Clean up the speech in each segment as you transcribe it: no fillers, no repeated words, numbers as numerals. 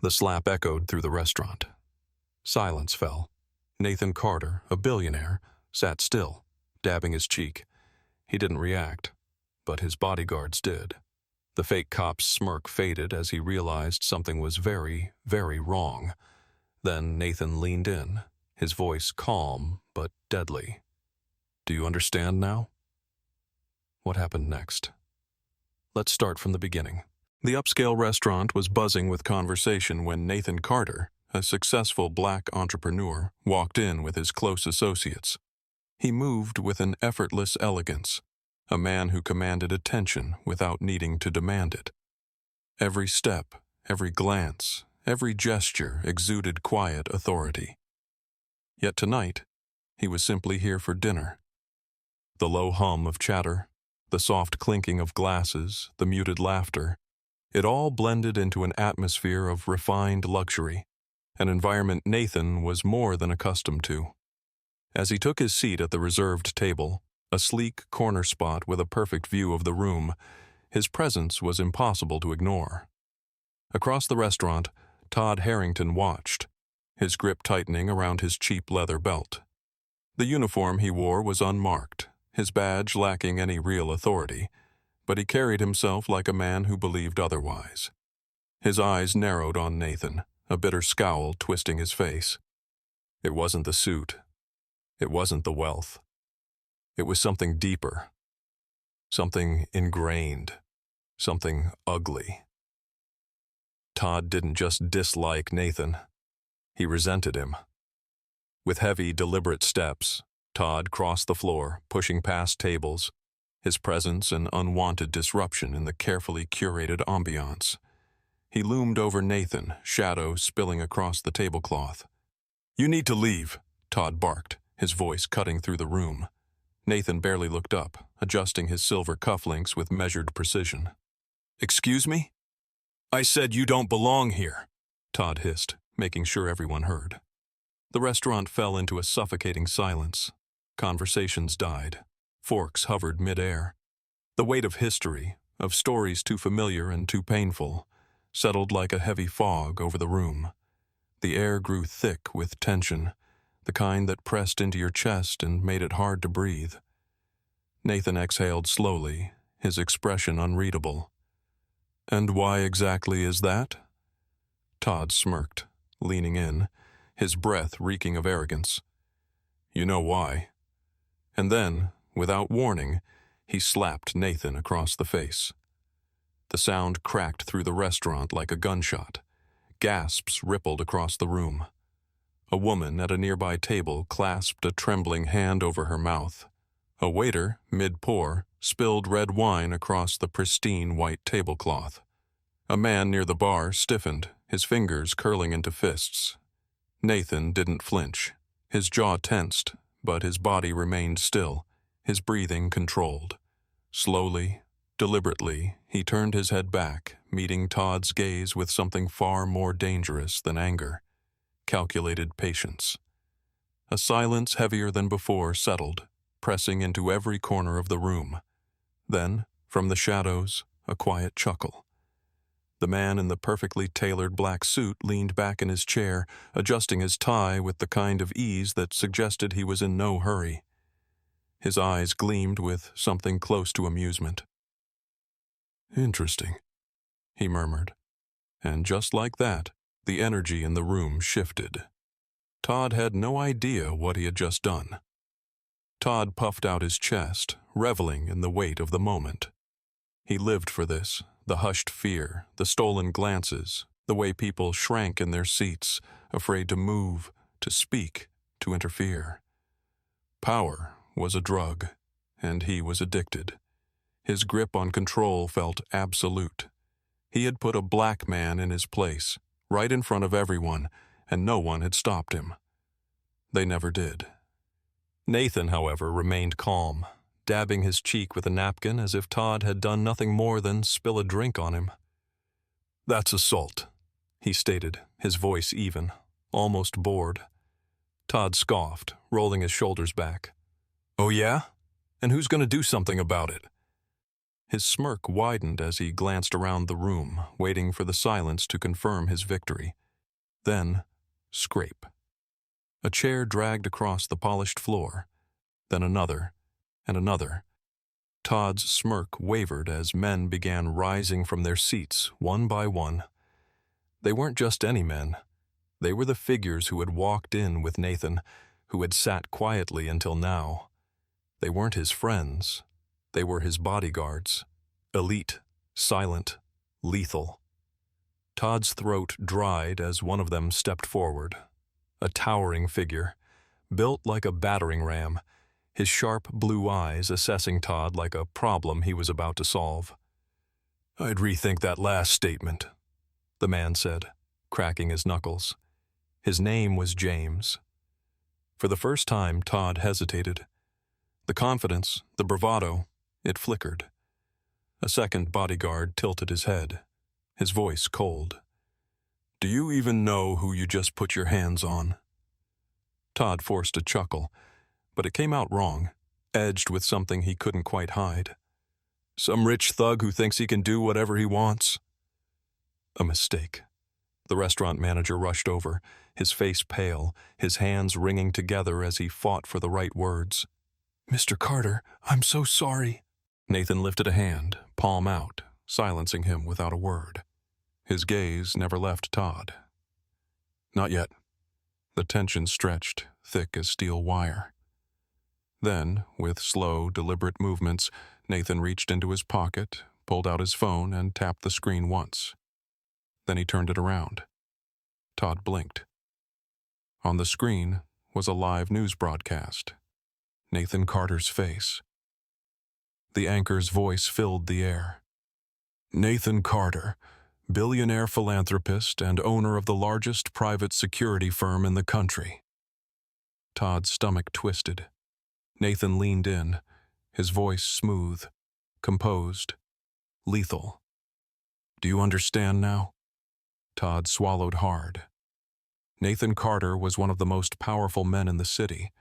The slap echoed through the restaurant. Silence fell. Nathan Carter, a billionaire, sat still, dabbing his cheek. He didn't react, but his bodyguards did. The fake cop's smirk faded as he realized something was very, very wrong. Then Nathan leaned in, his voice calm but deadly. "Do you understand now?" What happened next? Let's start from the beginning. The upscale restaurant was buzzing with conversation when Nathan Carter, a successful black entrepreneur, walked in with his close associates. He moved with an effortless elegance, a man who commanded attention without needing to demand it. Every step, every glance, every gesture exuded quiet authority. Yet tonight, he was simply here for dinner. The low hum of chatter, the soft clinking of glasses, the muted laughter, it all blended into an atmosphere of refined luxury, an environment Nathan was more than accustomed to. As he took his seat at the reserved table, a sleek corner spot with a perfect view of the room, his presence was impossible to ignore. Across the restaurant, Todd Harrington watched, his grip tightening around his cheap leather belt. The uniform he wore was unmarked, his badge lacking any real authority, but he carried himself like a man who believed otherwise. His eyes narrowed on Nathan, a bitter scowl twisting his face. It wasn't the suit. It wasn't the wealth. It was something deeper, something ingrained, something ugly. Todd didn't just dislike Nathan. He resented him. With heavy, deliberate steps, Todd crossed the floor, pushing past tables, his presence an unwanted disruption in the carefully curated ambiance. He loomed over Nathan, shadow spilling across the tablecloth. "You need to leave," Todd barked, his voice cutting through the room. Nathan barely looked up, adjusting his silver cufflinks with measured precision. "Excuse me?" "I said you don't belong here," Todd hissed, making sure everyone heard. The restaurant fell into a suffocating silence. Conversations died. Forks hovered mid-air. The weight of history, of stories too familiar and too painful, settled like a heavy fog over the room. The air grew thick with tension, the kind that pressed into your chest and made it hard to breathe. Nathan exhaled slowly, his expression unreadable. "And why exactly is that?" Todd smirked, leaning in, his breath reeking of arrogance. "You know why." And then, without warning, he slapped Nathan across the face. The sound cracked through the restaurant like a gunshot. Gasps rippled across the room. A woman at a nearby table clasped a trembling hand over her mouth. A waiter, mid-pour, spilled red wine across the pristine white tablecloth. A man near the bar stiffened, his fingers curling into fists. Nathan didn't flinch. His jaw tensed, but his body remained still, his breathing controlled. Slowly, deliberately, he turned his head back, meeting Todd's gaze with something far more dangerous than anger: calculated patience. A silence heavier than before settled, pressing into every corner of the room. Then, from the shadows, a quiet chuckle. The man in the perfectly tailored black suit leaned back in his chair, adjusting his tie with the kind of ease that suggested he was in no hurry. His eyes gleamed with something close to amusement. "Interesting," he murmured. And just like that, the energy in the room shifted. Todd had no idea what he had just done. Todd puffed out his chest, reveling in the weight of the moment. He lived for this, the hushed fear, the stolen glances, the way people shrank in their seats, afraid to move, to speak, to interfere. Power was a drug, and he was addicted. His grip on control felt absolute. He had put a black man in his place, right in front of everyone, and no one had stopped him. They never did. Nathan, however, remained calm, dabbing his cheek with a napkin as if Todd had done nothing more than spill a drink on him. "That's assault," he stated, his voice even, almost bored. Todd scoffed, rolling his shoulders back. "Oh yeah? And who's going to do something about it?" His smirk widened as he glanced around the room, waiting for the silence to confirm his victory. Then, scrape. A chair dragged across the polished floor, then another, and another. Todd's smirk wavered as men began rising from their seats, one by one. They weren't just any men. They were the figures who had walked in with Nathan, who had sat quietly until now. They weren't his friends. They were his bodyguards. Elite, silent, lethal. Todd's throat dried as one of them stepped forward. A towering figure, built like a battering ram, his sharp blue eyes assessing Todd like a problem he was about to solve. "I'd rethink that last statement," the man said, cracking his knuckles. His name was James. For the first time, Todd hesitated. The confidence, the bravado, it flickered. A second bodyguard tilted his head, his voice cold. "Do you even know who you just put your hands on?" Todd forced a chuckle, but it came out wrong, edged with something he couldn't quite hide. "Some rich thug who thinks he can do whatever he wants?" A mistake. The restaurant manager rushed over, his face pale, his hands wringing together as he fought for the right words. "Mr. Carter, I'm so sorry." Nathan lifted a hand, palm out, silencing him without a word. His gaze never left Todd. "Not yet." The tension stretched, thick as steel wire. Then, with slow, deliberate movements, Nathan reached into his pocket, pulled out his phone, and tapped the screen once. Then he turned it around. Todd blinked. On the screen was a live news broadcast. Nathan Carter's face. The anchor's voice filled the air. "Nathan Carter, billionaire philanthropist and owner of the largest private security firm in the country." Todd's stomach twisted. Nathan leaned in, his voice smooth, composed, lethal. "Do you understand now?" Todd swallowed hard. Nathan Carter was one of the most powerful men in the city,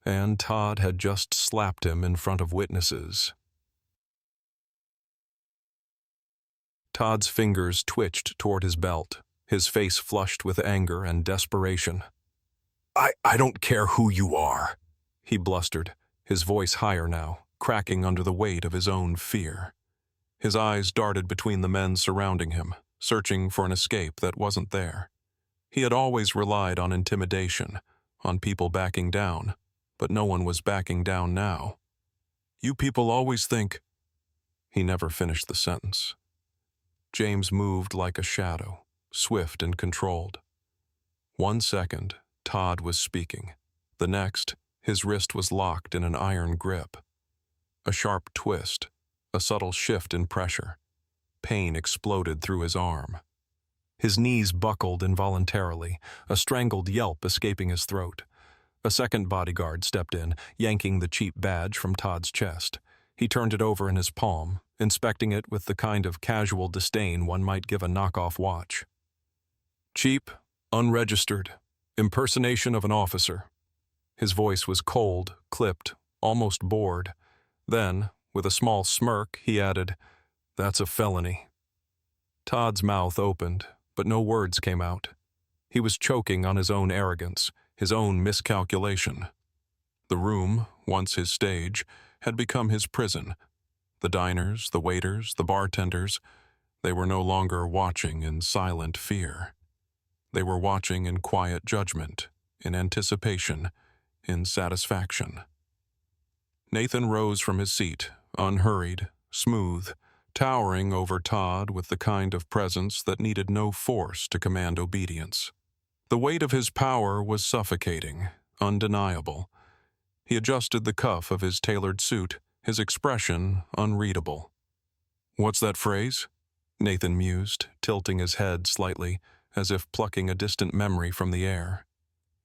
and Todd had just slapped him in front of witnesses. Todd's fingers twitched toward his belt, his face flushed with anger and desperation. I don't care who you are," he blustered, his voice higher now, cracking under the weight of his own fear. His eyes darted between the men surrounding him, searching for an escape that wasn't there. He had always relied on intimidation, on people backing down, but no one was backing down now. "You people always think—" He never finished the sentence. James moved like a shadow, swift and controlled. 1 second, Todd was speaking. The next, his wrist was locked in an iron grip. A sharp twist, a subtle shift in pressure. Pain exploded through his arm. His knees buckled involuntarily, a strangled yelp escaping his throat. A second bodyguard stepped in, yanking the cheap badge from Todd's chest. He turned it over in his palm, inspecting it with the kind of casual disdain one might give a knockoff watch. "Cheap, unregistered, impersonation of an officer." His voice was cold, clipped, almost bored. Then, with a small smirk, he added, "That's a felony." Todd's mouth opened, but no words came out. He was choking on his own arrogance, his own miscalculation. The room, once his stage, had become his prison. The diners, the waiters, the bartenders, they were no longer watching in silent fear. They were watching in quiet judgment, in anticipation, in satisfaction. Nathan rose from his seat, unhurried, smooth, towering over Todd with the kind of presence that needed no force to command obedience. The weight of his power was suffocating, undeniable. He adjusted the cuff of his tailored suit, his expression unreadable. "What's that phrase?" Nathan mused, tilting his head slightly, as if plucking a distant memory from the air.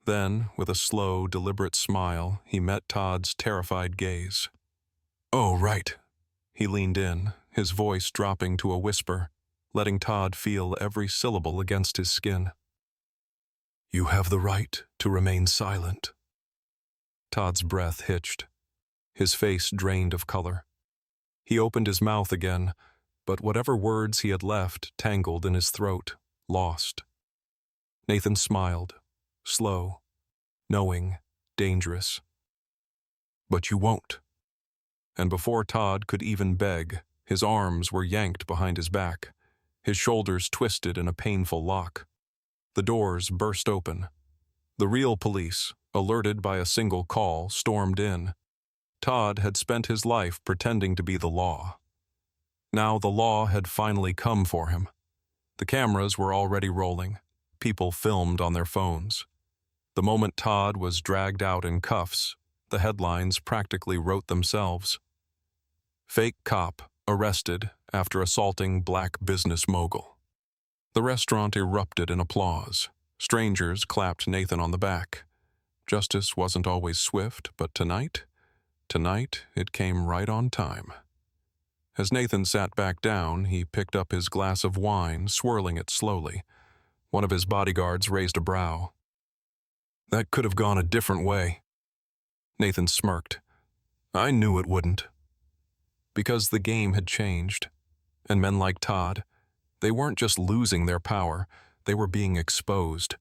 Then, with a slow, deliberate smile, he met Todd's terrified gaze. "Oh, right." He leaned in, his voice dropping to a whisper, letting Todd feel every syllable against his skin. "You have the right to remain silent." Todd's breath hitched. His face drained of color. He opened his mouth again, but whatever words he had left tangled in his throat, lost. Nathan smiled, slow, knowing, dangerous. "But you won't." And before Todd could even beg, his arms were yanked behind his back, his shoulders twisted in a painful lock. The doors burst open. The real police, alerted by a single call, stormed in. Todd had spent his life pretending to be the law. Now the law had finally come for him. The cameras were already rolling. People filmed on their phones. The moment Todd was dragged out in cuffs, the headlines practically wrote themselves. Fake cop arrested after assaulting black business mogul. The restaurant erupted in applause. Strangers clapped Nathan on the back. Justice wasn't always swift, but tonight it came right on time. As Nathan sat back down, he picked up his glass of wine, swirling it slowly. One of his bodyguards raised a brow. "That could have gone a different way." Nathan smirked. "I knew it wouldn't." Because the game had changed. And men like Todd, they weren't just losing their power, they were being exposed.